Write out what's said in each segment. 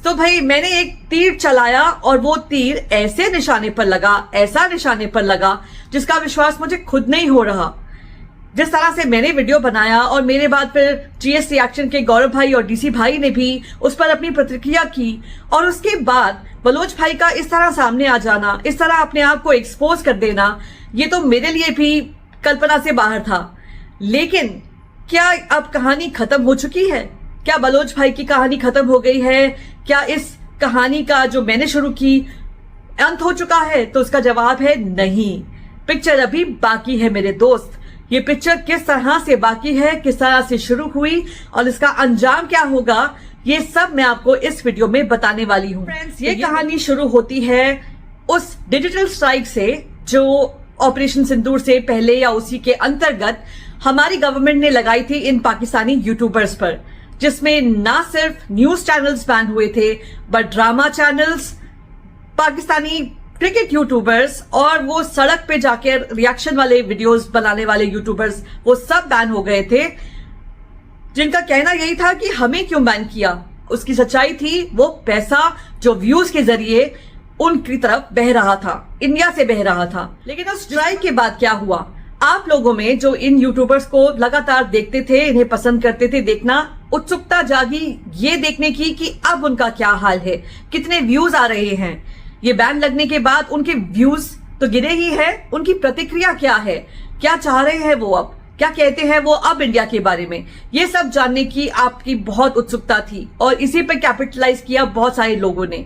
तो भाई मैंने एक तीर चलाया और वो तीर ऐसे निशाने पर लगा, ऐसा निशाने पर लगा जिसका विश्वास मुझे खुद नहीं हो रहा। जिस तरह से मैंने वीडियो बनाया और मेरे बाद फिर जीएस रिएक्शन के गौरव भाई और डीसी भाई ने भी उस पर अपनी प्रतिक्रिया की, और उसके बाद बलोच भाई का इस तरह सामने आ जाना, इस तरह अपने आप को एक्सपोज कर देना, ये तो मेरे लिए भी कल्पना से बाहर था। लेकिन क्या अब कहानी खत्म हो चुकी है? क्या बलोच भाई की कहानी खत्म हो गई है? क्या इस कहानी का जो मैंने शुरू की अंत हो चुका है? तो उसका जवाब है नहीं, पिक्चर अभी बाकी है मेरे दोस्त। ये पिक्चर किस तरह से बाकी है, किस तरह से शुरू हुई और इसका अंजाम क्या होगा, ये सब मैं आपको इस वीडियो में बताने वाली हूँ। फ्रेंड्स, ये कहानी शुरू होती है उस डिजिटल स्ट्राइक से जो ऑपरेशन सिंदूर से पहले या उसी के अंतर्गत हमारी गवर्नमेंट ने लगाई थी इन पाकिस्तानी यूट्यूबर्स पर, जिसमें ना सिर्फ न्यूज चैनल्स बैन हुए थे but drama channels, Pakistani cricket YouTubers और वो सड़क पे जाकर रिएक्शन वाले वीडियोस बनाने वाले यूट्यूबर्स, वो सब बैन हो गए थे, जिनका कहना यही था कि हमें क्यों बैन किया। उसकी सच्चाई थी वो पैसा जो व्यूज के जरिए उनकी तरफ बह रहा था, इंडिया से बह रहा था। लेकिन उस स्ट्राइक के बाद क्या हुआ? आप लोगों में जो इन यूट्यूबर्स को लगातार देखते थे, इन्हें पसंद करते थे, देखना उत्सुकता जागी ये देखने की कि अब उनका क्या हाल है, कितने व्यूज आ रहे हैं। ये बैन लगने के बाद उनके व्यूज तो गिरे ही है, उनकी प्रतिक्रिया क्या है, क्या चाह रहे हैं वो, अब क्या कहते हैं वो अब इंडिया के बारे में, ये सब जानने की आपकी बहुत उत्सुकता थी और इसी पर कैपिटलाइज किया बहुत सारे लोगों ने।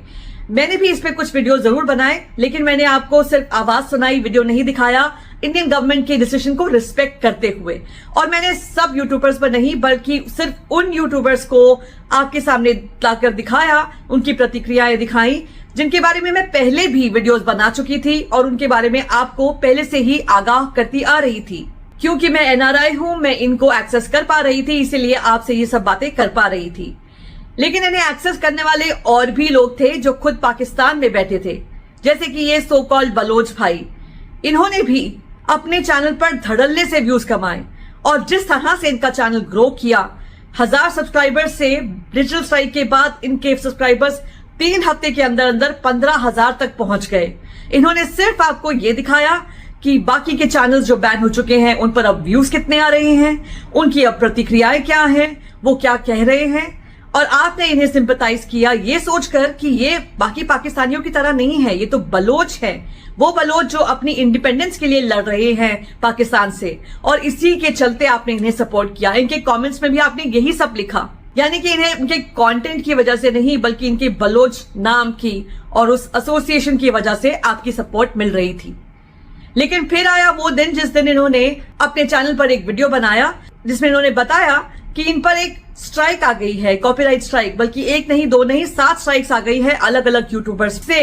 मैंने भी इस पे कुछ वीडियो जरूर बनाए, लेकिन मैंने आपको सिर्फ आवाज सुनाई, वीडियो नहीं दिखाया, इंडियन गवर्नमेंट के डिसीजन को रिस्पेक्ट करते हुए। और मैंने सब यूट्यूबर्स पर नहीं बल्कि सिर्फ उन यूट्यूबर्स को आपके सामने लाकर दिखाया, उनकी प्रतिक्रियाएं दिखाई जिनके बारे में मैं पहले भी वीडियोस बना चुकी थी और उनके बारे में आपको पहले से ही आगाह करती आ रही थी। क्योंकि मैं एनआरआई हूं, मैं इनको एक्सेस कर पा रही थी, इसीलिए आपसे ये सब बातें कर पा रही थी। लेकिन इन्हें एक्सेस करने वाले और भी लोग थे जो खुद पाकिस्तान में बैठे थे, जैसे कि ये सो कॉल्ड बलोच भाई। इन्होंने भी अपने चैनल पर धड़ल्ले से व्यूज कमाए और जिस तरह से इनका चैनल ग्रो किया, 1000 सब्सक्राइबर्स से डिजिटल स्ट्राइक के बाद इनके सब्सक्राइबर्स 3 हफ्ते के अंदर अंदर 15,000 तक पहुंच गए। इन्होंने सिर्फ आपको ये दिखाया कि बाकी के चैनल्स जो बैन हो चुके हैं उन पर अब व्यूज कितने आ रहे हैं, उनकी अब प्रतिक्रियाएं क्या हैं, वो क्या कह रहे हैं, और आपने इन्हें सिंपैथाइज किया ये सोचकर कि ये बाकी पाकिस्तानियों की तरह नहीं है, ये तो बलोच है, वो बलोच जो अपनी इंडिपेंडेंस के लिए लड़ रहे हैं पाकिस्तान से, और इसी के चलते आपने इन्हें सपोर्ट किया। इनके कमेंट्स में भी आपने यही सब लिखा, यानी कि इन्हें उनके कंटेंट की वजह से नहीं बल्कि इनके बलोच नाम की और उस एसोसिएशन की वजह से आपकी सपोर्ट मिल रही थी। लेकिन फिर आया वो दिन जिस दिन इन्होंने अपने चैनल पर एक वीडियो बनाया जिसमें इन्होंने बताया कि इन पर एक स्ट्राइक आ गई है, कॉपीराइट स्ट्राइक, बल्कि एक नहीं, दो नहीं, 7 स्ट्राइक्स आ गई है अलग अलग यूट्यूबर्स से।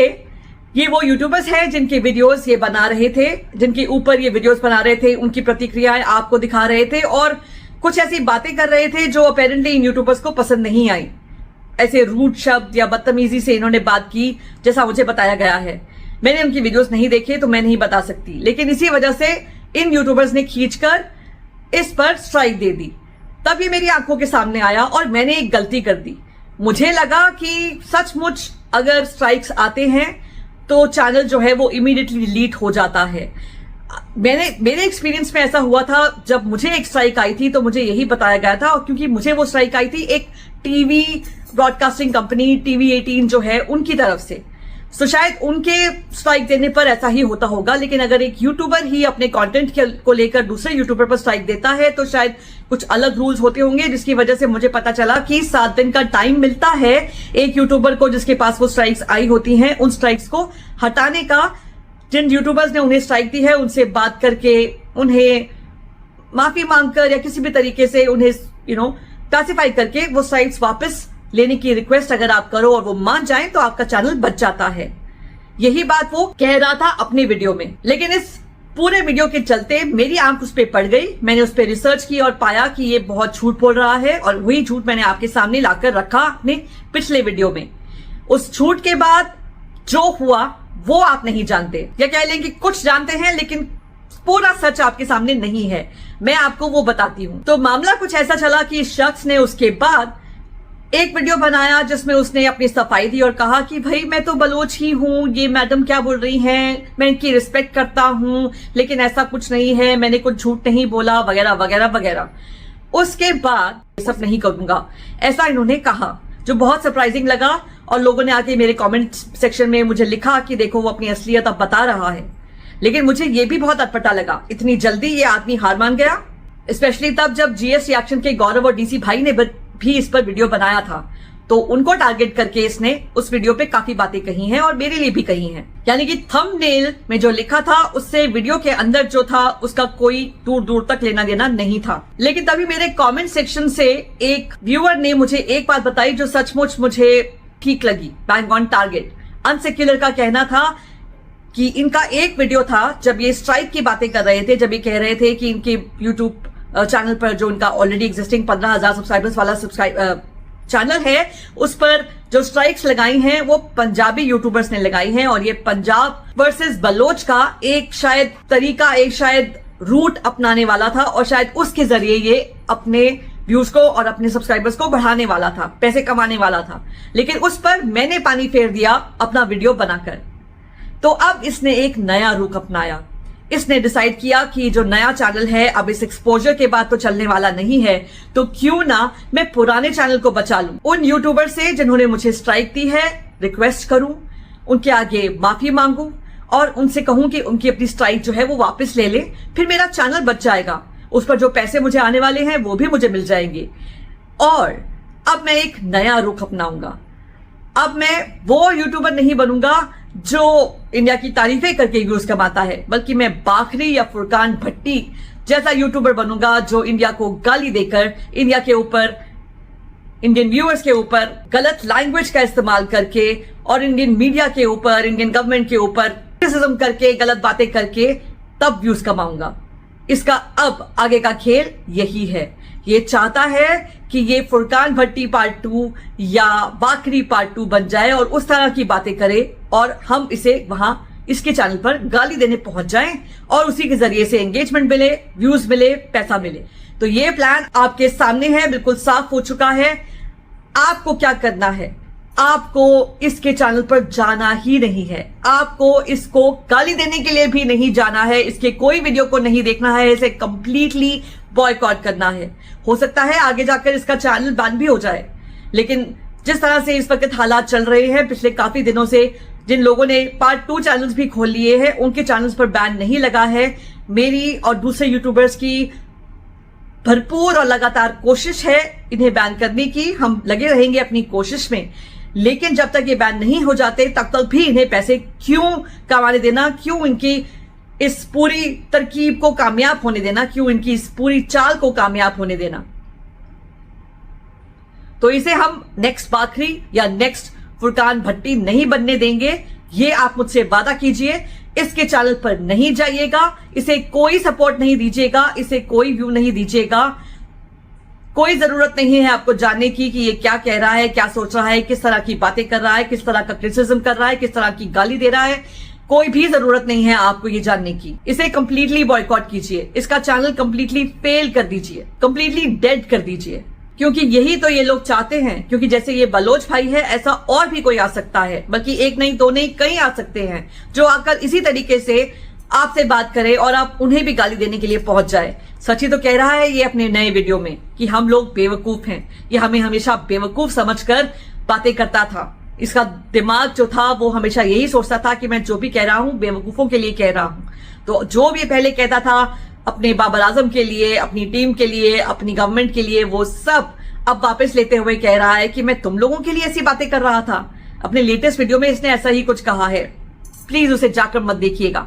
ये वो यूट्यूबर्स हैं जिनके वीडियोस ये बना रहे थे, जिनके ऊपर ये वीडियोस बना रहे थे, उनकी प्रतिक्रियाएं आपको दिखा रहे थे और कुछ ऐसी बातें कर रहे थे जो अपेरेंटली इन यूट्यूबर्स को पसंद नहीं आई। ऐसे रूड शब्द या बदतमीजी से इन्होंने बात की, जैसा मुझे बताया गया है। मैंने उनकी वीडियोस नहीं देखे तो मैं नहीं बता सकती, लेकिन इसी वजह से इन यूट्यूबर्स ने खींचकर इस पर स्ट्राइक दे दी। तब ये मेरी आंखों के सामने आया और मैंने एक गलती कर दी। मुझे लगा कि सचमुच अगर स्ट्राइक्स आते हैं तो चैनल जो है वो इमीडिएटली डिलीट हो जाता है। मेरे एक्सपीरियंस में ऐसा हुआ था, जब मुझे एक स्ट्राइक आई थी तो मुझे यही बताया गया था, और क्योंकि मुझे वो स्ट्राइक आई थी एक टीवी ब्रॉडकास्टिंग कंपनी टीवी 18 जो है उनकी तरफ से, तो शायद उनके स्ट्राइक देने पर ऐसा ही होता होगा। लेकिन अगर एक यूट्यूबर ही अपने कंटेंट को लेकर दूसरे यूट्यूबर पर स्ट्राइक देता है तो शायद कुछ अलग रूल्स होते होंगे, जिसकी वजह से मुझे पता चला कि 7 दिन का टाइम मिलता है एक यूट्यूबर को जिसके पास वो स्ट्राइक्स आई होती हैं, उन स्ट्राइक्स को हटाने का। जिन यूट्यूबर्स ने उन्हें स्ट्राइक दी है उनसे बात करके, उन्हें माफी मांगकर या किसी भी तरीके से उन्हें क्लासिफाई करके वो स्ट्राइक्स वापस लेने की रिक्वेस्ट अगर आप करो और वो मान जाए तो आपका चैनल बच जाता है। यही बात वो कह रहा था अपनी वीडियो में। लेकिन इस पूरे वीडियो के चलते मेरी आंख उस पर पड़ गई, मैंने उस पर रिसर्च की और पाया कि ये बहुत झूठ बोल रहा है, और वही झूठ मैंने आपके सामने लाकर रखा अपने पिछले वीडियो में। उस झूठ के बाद जो हुआ वो आप नहीं जानते, या कह लें कि कुछ जानते हैं लेकिन पूरा सच आपके सामने नहीं है। मैं आपको वो बताती हूँ। तो मामला कुछ ऐसा चला कि इस शख्स ने उसके बाद एक वीडियो बनाया जिसमें उसने अपनी सफाई दी और कहा कि भाई मैं तो बलोच ही हूं, ये मैडम क्या बोल रही हैं, मैं इनकी रिस्पेक्ट करता हूं, लेकिन ऐसा कुछ नहीं है, मैंने कुछ झूठ नहीं बोला, वगैरह वगैरह वगैरह। उसके बाद ये सब नहीं करूंगा, ऐसा इन्होंने कहा, जो बहुत सरप्राइजिंग लगा। और लोगों ने आके मेरे कमेंट सेक्शन में मुझे लिखा कि देखो वो अपनी असलियत अब बता रहा है। लेकिन मुझे ये भी बहुत अटपटा लगा, इतनी जल्दी ये आदमी हार मान गया, स्पेशली तब जब जीएस रिएक्शन के गौरव और डीसी भाई ने भी इस पर वीडियो बनाया था, तो उनको टारगेट करके इसने उस वीडियो पे काफी बातें कही हैं और मेरे लिए भी कही हैं। यानी कि थंबनेल में जो लिखा था उससे वीडियो के अंदर जो था उसका कोई दूर दूर तक लेना देना नहीं था। लेकिन तभी मेरे कमेंट सेक्शन से एक व्यूअर ने मुझे एक बात बताई जो सचमुच मुझे ठीक लगी, बैंग ऑन टारगेट। अनसेक्युलर का कहना था कि इनका एक वीडियो था जब ये स्ट्राइक की बातें कर रहे थे, जब ये कह रहे थे कि इनके यूट्यूब चैनल पर जो इनका ऑलरेडी एग्जिस्टिंग 15,000 सब्सक्राइबर्स वाला चैनल है, उस पर जो स्ट्राइक्स लगाई हैं वो पंजाबी यूट्यूबर्स ने लगाई हैं। और ये पंजाब वर्सेस बलोच का एक शायद तरीका, एक शायद रूट अपनाने वाला था और शायद उसके जरिए ये अपने व्यूज को और अपने सब्सक्राइबर्स को बढ़ाने वाला था, पैसे कमाने वाला था। लेकिन उस पर मैंने पानी फेर दिया अपना वीडियो बनाकर। तो अब इसने एक नया रुख अपनाया, इसने डिसाइड किया कि जो नया चैनल है अब इस एक्सपोजर के बाद तो चलने वाला नहीं है, तो क्यों ना मैं पुराने चैनल को बचा लूं। उन यूट्यूबर से जिन्होंने मुझे स्ट्राइक दी है रिक्वेस्ट करूं, उनके आगे माफी मांगूं और उनसे कहूं कि उनकी अपनी स्ट्राइक जो है वो वापस ले ले, फिर मेरा चैनल बच जाएगा, उस पर जो पैसे मुझे आने वाले हैं वो भी मुझे मिल जाएंगे। और अब मैं एक नया रुख अपनाऊंगा। अब मैं वो यूट्यूबर नहीं बनूंगा जो इंडिया की तारीफें करके व्यूज कमाता है, बल्कि मैं बाखरी या फुरकान भट्टी जैसा यूट्यूबर बनूंगा जो इंडिया को गाली देकर, इंडिया के ऊपर, इंडियन व्यूअर्स के ऊपर गलत लैंग्वेज का इस्तेमाल करके और इंडियन मीडिया के ऊपर, इंडियन गवर्नमेंट के ऊपर क्रिटिसिज्म करके, गलत बातें करके तब व्यूज कमाऊंगा। इसका अब आगे का खेल यही है। ये चाहता है कि ये फुरकान भट्टी पार्ट 2 या बाकरी पार्ट 2 बन जाए और उस तरह की बातें करे और हम इसे वहां इसके चैनल पर गाली देने पहुंच जाएं और उसी के जरिए से एंगेजमेंट मिले, व्यूज मिले, पैसा मिले। तो ये प्लान आपके सामने है, बिल्कुल साफ हो चुका है। आपको क्या करना है? आपको इसके चैनल पर जाना ही नहीं है, आपको इसको गाली देने के लिए भी नहीं जाना है, इसके कोई वीडियो को नहीं देखना है, इसे कंप्लीटली बॉयकॉट करना है। हो सकता है आगे जाकर इसका चैनल बैन भी हो जाए, लेकिन जिस तरह से इस वक्त हालात चल रहे हैं, पिछले काफी दिनों से जिन लोगों ने पार्ट 2 चैनल्स भी खोल लिए हैं उनके चैनल्स पर बैन नहीं लगा है। मेरी और दूसरे यूट्यूबर्स की भरपूर और लगातार कोशिश है इन्हें बैन करने की, हम लगे रहेंगे अपनी कोशिश में। लेकिन जब तक ये बैन नहीं हो जाते तब तक भी इन्हें पैसे क्यों कमाने देना, क्यों इनकी इस पूरी तरकीब को कामयाब होने देना, क्यों इनकी इस पूरी चाल को कामयाब होने देना। तो इसे हम नेक्स्ट बाखरी या नेक्स्ट फुरकान भट्टी नहीं बनने देंगे, ये आप मुझसे वादा कीजिए। इसके चैनल पर नहीं जाइएगा, इसे कोई सपोर्ट नहीं दीजिएगा, इसे कोई व्यू नहीं दीजिएगा। कोई जरूरत नहीं है आपको जानने की कि ये क्या कह रहा है, क्या सोच रहा है, किस तरह की बातें कर रहा है, किस तरह का क्रिटिसिज्म कर रहा है, किस तरह की गाली दे रहा है। कोई भी जरूरत नहीं है आपको ये जानने की। इसे कंप्लीटली बॉयकॉट कीजिए, इसका चैनल कंप्लीटली फेल कर दीजिए, कंप्लीटली डेड कर दीजिए, क्योंकि यही तो ये लोग चाहते हैं। क्योंकि जैसे ये बलोच भाई है, ऐसा और भी कोई आ सकता है, बल्कि एक नहीं, दो नहीं, कई आ सकते हैं जो आकर इसी तरीके से आपसे बात करे और आप उन्हें भी गाली देने के लिए पहुंच जाए। सची तो कह रहा है ये अपने नए वीडियो में कि हम लोग बेवकूफ हैं, ये हमें हमेशा बेवकूफ समझकर बातें करता था। इसका दिमाग जो था वो हमेशा यही सोचता था कि मैं जो भी कह रहा हूं बेवकूफों के लिए कह रहा हूं। तो जो भी पहले कहता था अपने बाबर आजम के लिए, अपनी टीम के लिए, अपनी गवर्नमेंट के लिए, वो सब अब वापस लेते हुए कह रहा है कि मैं तुम लोगों के लिए ऐसी बातें कर रहा था। अपने लेटेस्ट वीडियो में इसने ऐसा ही कुछ कहा है, प्लीज उसे जाकर मत देखिएगा।